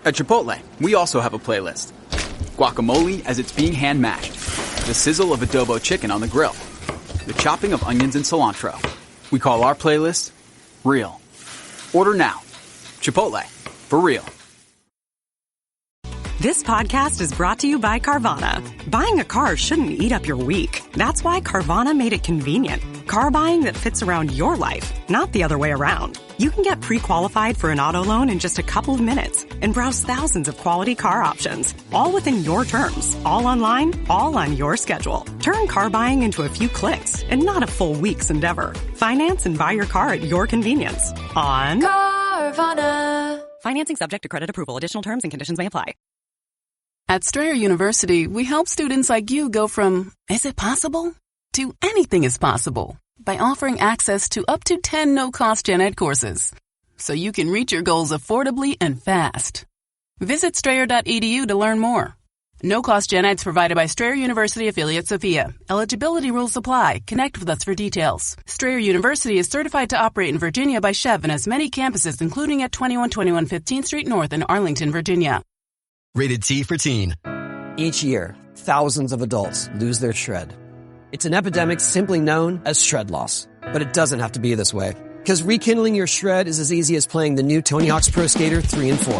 At Chipotle, we also have a playlist. Guacamole as it's being hand-mashed. The sizzle of adobo chicken on the grill. The chopping of onions and cilantro. We call our playlist Real. Order now. Chipotle. For real. This podcast is brought to you by Carvana. Buying a car shouldn't eat up your week. That's why Carvana made it convenient. Car buying that fits around your life, not the other way around. You can get pre-qualified for an auto loan in just a couple of minutes and browse thousands of quality car options, all within your terms, all online, all on your schedule. Turn car buying into a few clicks and not a full week's endeavor. Finance and buy your car at your convenience on Carvana. Financing subject to credit approval. Additional terms and conditions may apply. At Strayer University, we help students like you go from, is it possible, to anything is possible by offering access to up to 10 no-cost gen ed courses, so you can reach your goals affordably and fast. Visit strayer.edu to learn more. No-cost gen eds provided by Strayer University affiliate Sophia. Eligibility rules apply. Connect with us for details. Strayer University is certified to operate in Virginia by Chev and has many campuses, including at 2121 15th Street North in Arlington, Virginia. Rated T for teen. Each year, thousands of adults lose their shred. It's an epidemic simply known as shred loss. But it doesn't have to be this way. Because rekindling your shred is as easy as playing the new Tony Hawk's Pro Skater 3 and 4.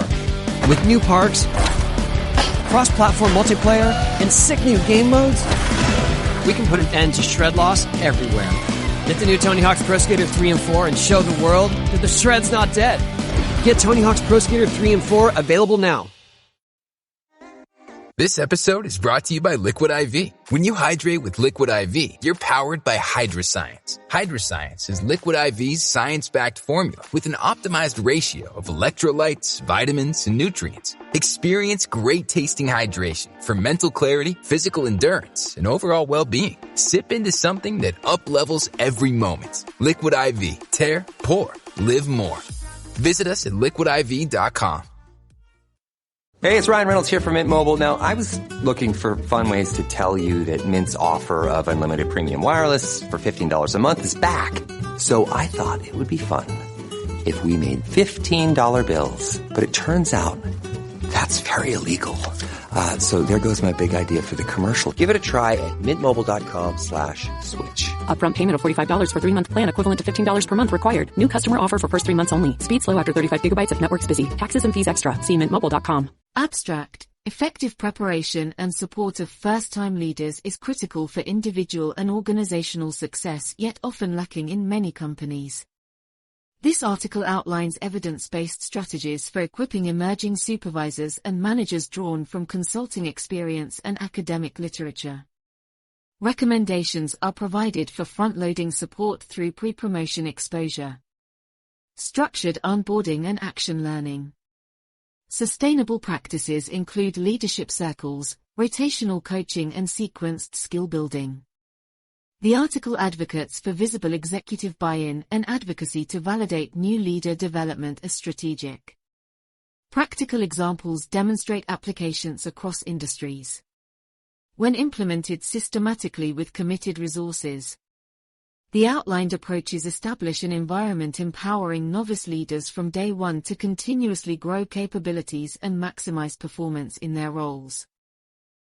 With new parks, cross-platform multiplayer, and sick new game modes, we can put an end to shred loss everywhere. Get the new Tony Hawk's Pro Skater 3 and 4 and show the world that the shred's not dead. Get Tony Hawk's Pro Skater 3 and 4 available now. This episode is brought to you by Liquid IV. When you hydrate with Liquid IV, you're powered by HydraScience. HydraScience is Liquid IV's science-backed formula with an optimized ratio of electrolytes, vitamins, and nutrients. Experience great-tasting hydration for mental clarity, physical endurance, and overall well-being. Sip into something that up-levels every moment. Liquid IV. Tear, pour, live more. Visit us at liquidiv.com. Hey, it's Ryan Reynolds here from Mint Mobile. Now, I was looking for fun ways to tell you that Mint's offer of unlimited premium wireless for $15 a month is back. So I thought it would be fun if we made $15 bills. But it turns out that's very illegal. So there goes my big idea for the commercial. Give it a try at mintmobile.com/switch. Upfront payment of $45 for 3-month plan equivalent to $15 per month required. New customer offer for first 3 months only. Speed slow after 35 gigabytes if network's busy. Taxes and fees extra. See mintmobile.com. Abstract. Effective preparation and support of first-time leaders is critical for individual and organizational success, yet often lacking in many companies. This article outlines evidence-based strategies for equipping emerging supervisors and managers drawn from consulting experience and academic literature. Recommendations are provided for front-loading support through pre-promotion exposure, structured onboarding and action learning. Sustainable practices include leadership circles, rotational coaching and sequenced skill building. The article advocates for visible executive buy-in and advocacy to validate new leader development as strategic. Practical examples demonstrate applications across industries. When implemented systematically with committed resources, the outlined approaches establish an environment empowering novice leaders from day one to continuously grow capabilities and maximize performance in their roles.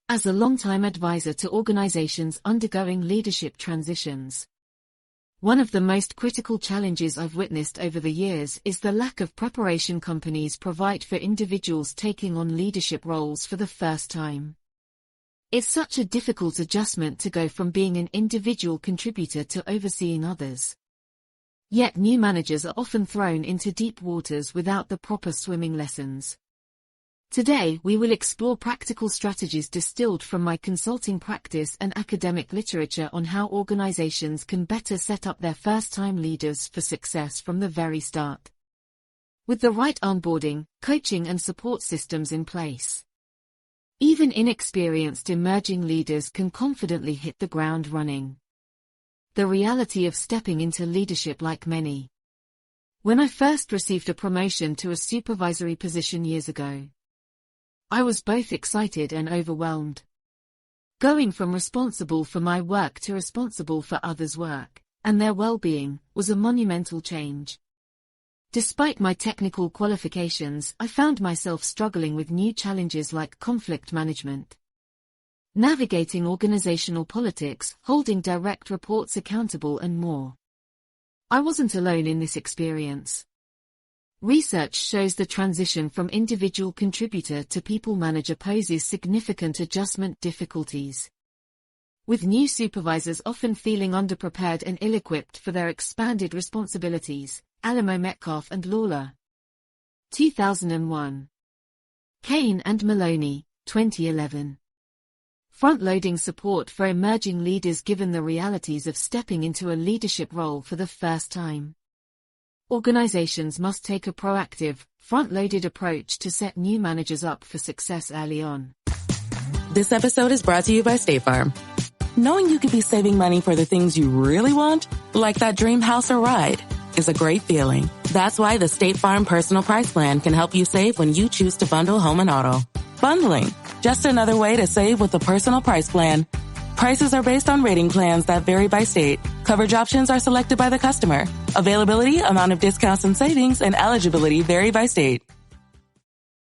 As a longtime advisor to organizations undergoing leadership transitions, one of the most critical challenges I've witnessed over the years is the lack of preparation companies provide for individuals taking on leadership roles for the first time. It's such a difficult adjustment to go from being an individual contributor to overseeing others. Yet new managers are often thrown into deep waters without the proper swimming lessons. Today we will explore practical strategies distilled from my consulting practice and academic literature on how organizations can better set up their first-time leaders for success from the very start. With the right onboarding, coaching and support systems in place, even inexperienced emerging leaders can confidently hit the ground running. The reality of stepping into leadership like many. When I first received a promotion to a supervisory position years ago, I was both excited and overwhelmed. Going from responsible for my work to responsible for others' work and their well-being was a monumental change. Despite my technical qualifications, I found myself struggling with new challenges like conflict management, navigating organizational politics, holding direct reports accountable, and more. I wasn't alone in this experience. Research shows the transition from individual contributor to people manager poses significant adjustment difficulties, with new supervisors often feeling underprepared and ill-equipped for their expanded responsibilities. Alamo Metcalf and Lawler. 2001. Kane and Maloney, 2011. Front-loading support for emerging leaders given the realities of stepping into a leadership role for the first time. Organizations must take a proactive, front-loaded approach to set new managers up for success early on. This episode is brought to you by State Farm. Knowing you could be saving money for the things you really want, like that dream house or ride, is a great feeling. That's why the State Farm Personal Price Plan can help you save when you choose to bundle home and auto. Bundling, just another way to save with the Personal Price Plan. Prices are based on rating plans that vary by state. Coverage options are selected by the customer. Availability, amount of discounts and savings, and eligibility vary by state.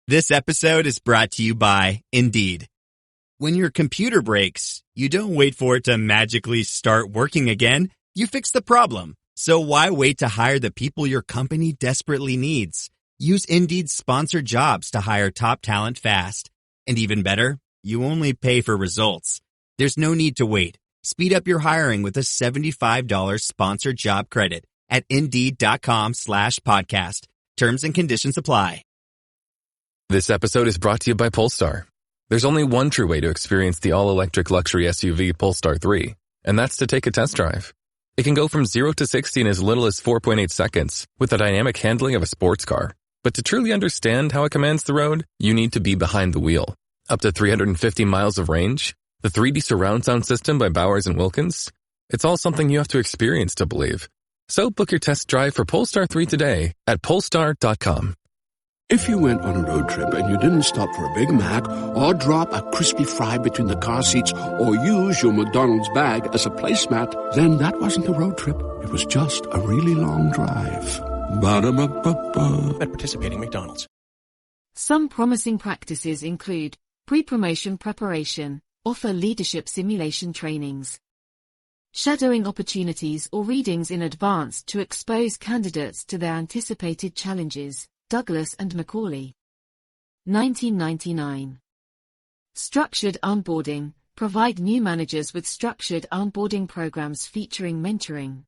This episode is brought to you by Indeed. When your computer breaks, you don't wait for it to magically start working again. You fix the problem. So why wait to hire the people your company desperately needs? Use Indeed's sponsored jobs to hire top talent fast. And even better, you only pay for results. There's no need to wait. Speed up your hiring with a $75 sponsored job credit at Indeed.com/podcast. Terms and conditions apply. This episode is brought to you by Polestar. There's only one true way to experience the all-electric luxury SUV Polestar 3, and that's to take a test drive. It can go from 0 to 60 in as little as 4.8 seconds with the dynamic handling of a sports car. But to truly understand how it commands the road, you need to be behind the wheel. Up to 350 miles of range, the 3D surround sound system by Bowers & Wilkins. It's all something you have to experience to believe. So book your test drive for Polestar 3 today at Polestar.com. If you went on a road trip and you didn't stop for a Big Mac or drop a crispy fry between the car seats or use your McDonald's bag as a placemat, then that wasn't a road trip. It was just a really long drive. Ba-da-ba-ba-ba. At participating McDonald's. Some promising practices include pre-promotion preparation, offer leadership simulation trainings, shadowing opportunities or readings in advance to expose candidates to their anticipated challenges. Douglas and Macaulay. 1999. Structured onboarding. Provide new managers with structured onboarding programs featuring mentoring,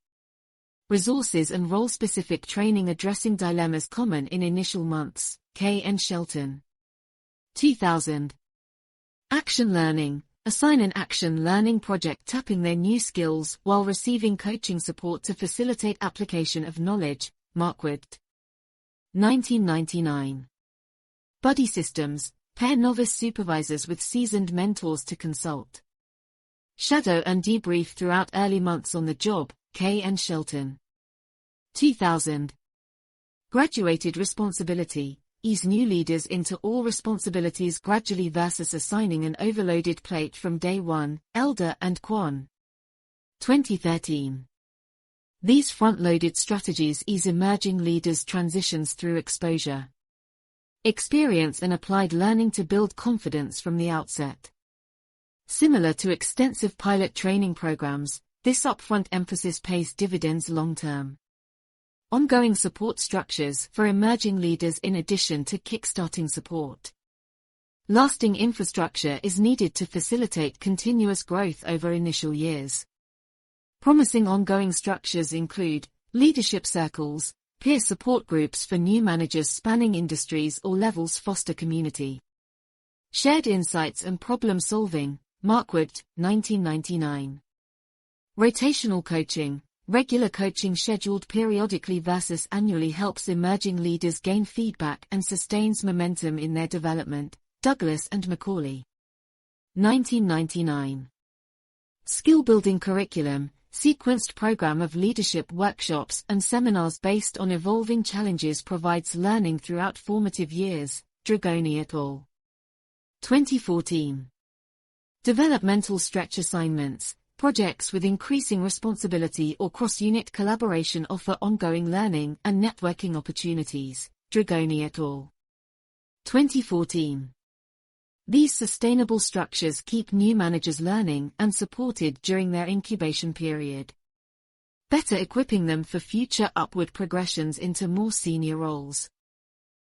resources and role-specific training addressing dilemmas common in initial months. K. N. Shelton. 2000. Action learning. Assign an action learning project tapping their new skills while receiving coaching support to facilitate application of knowledge. Markwood. 1999. Buddy systems. Pair novice supervisors with seasoned mentors to consult, shadow and debrief throughout early months on the job. K. N. Shelton. 2000. Graduated responsibility. Ease new leaders into all responsibilities gradually versus assigning an overloaded plate from day one. Elder and Kwan. 2013. These front-loaded strategies ease emerging leaders' transitions through exposure, experience and applied learning to build confidence from the outset. Similar to extensive pilot training programs, this upfront emphasis pays dividends long-term. Ongoing support structures for emerging leaders in addition to kickstarting support. Lasting infrastructure is needed to facilitate continuous growth over initial years. Promising ongoing structures include leadership circles, peer support groups for new managers spanning industries or levels foster community. Shared insights and problem solving. Markwood, 1999. Rotational coaching. Regular coaching scheduled periodically versus annually helps emerging leaders gain feedback and sustains momentum in their development. Douglas and Macaulay. 1999. Skill building curriculum. Sequenced program of leadership workshops and seminars based on evolving challenges provides learning throughout formative years. Dragoni et al. 2014. Developmental stretch assignments. Projects with increasing responsibility or cross-unit collaboration offer ongoing learning and networking opportunities. Dragoni et al. 2014. These sustainable structures keep new managers learning and supported during their incubation period, better equipping them for future upward progressions into more senior roles.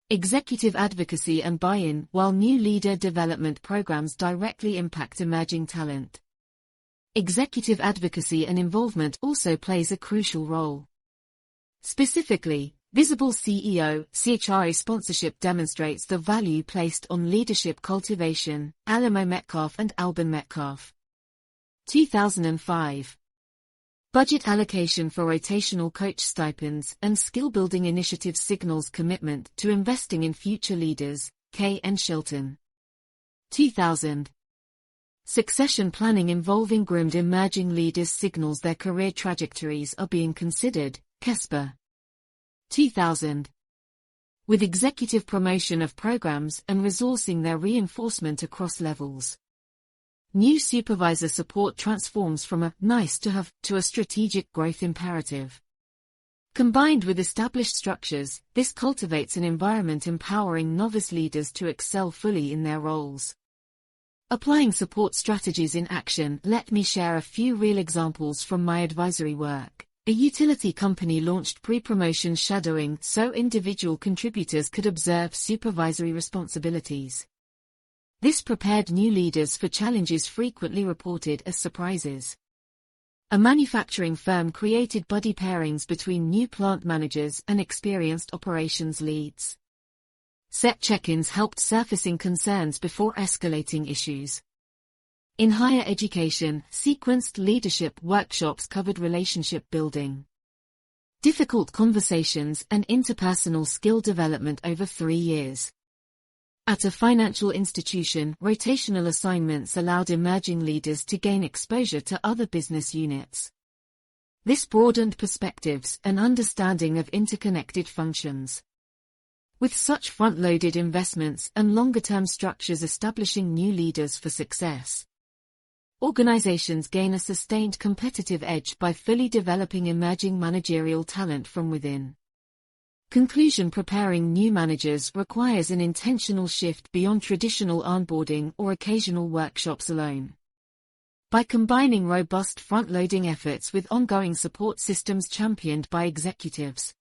Executive advocacy and buy-in. While new leader development programs directly impact emerging talent, executive advocacy and involvement also plays a crucial role. Specifically, visible CEO (CHRO) sponsorship demonstrates the value placed on leadership cultivation. Alamo Metcalf and Alban Metcalf. 2005. Budget allocation for rotational coach stipends and skill-building initiatives signals commitment to investing in future leaders. Kay and Shilton. 2000. Succession planning involving groomed emerging leaders signals their career trajectories are being considered. Kesper. 2000. With executive promotion of programs and resourcing their reinforcement across levels, new supervisor support transforms from a nice-to-have to a strategic growth imperative. Combined with established structures, this cultivates an environment empowering novice leaders to excel fully in their roles. Applying support strategies in action. Let me share a few real examples from my advisory work. A utility company launched pre-promotion shadowing so individual contributors could observe supervisory responsibilities. This prepared new leaders for challenges frequently reported as surprises. A manufacturing firm created buddy pairings between new plant managers and experienced operations leads. Set check-ins helped surfacing concerns before escalating issues. In higher education, sequenced leadership workshops covered relationship building, difficult conversations and interpersonal skill development over 3 years. At a financial institution, rotational assignments allowed emerging leaders to gain exposure to other business units. This broadened perspectives and understanding of interconnected functions. With such front-loaded investments and longer-term structures establishing new leaders for success, organizations gain a sustained competitive edge by fully developing emerging managerial talent from within. Conclusion: preparing new managers requires an intentional shift beyond traditional onboarding or occasional workshops alone. By combining robust front-loading efforts with ongoing support systems championed by executives,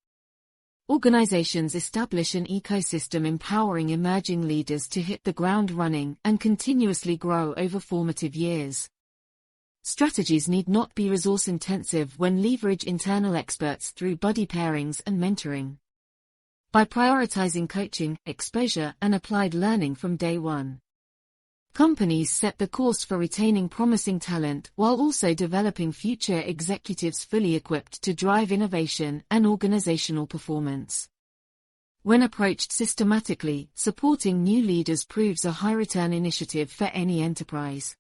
organizations establish an ecosystem empowering emerging leaders to hit the ground running and continuously grow over formative years. Strategies need not be resource-intensive when leverage internal experts through buddy pairings and mentoring. By prioritizing coaching, exposure, and applied learning from day one, companies set the course for retaining promising talent while also developing future executives fully equipped to drive innovation and organizational performance. When approached systematically, supporting new leaders proves a high-return initiative for any enterprise.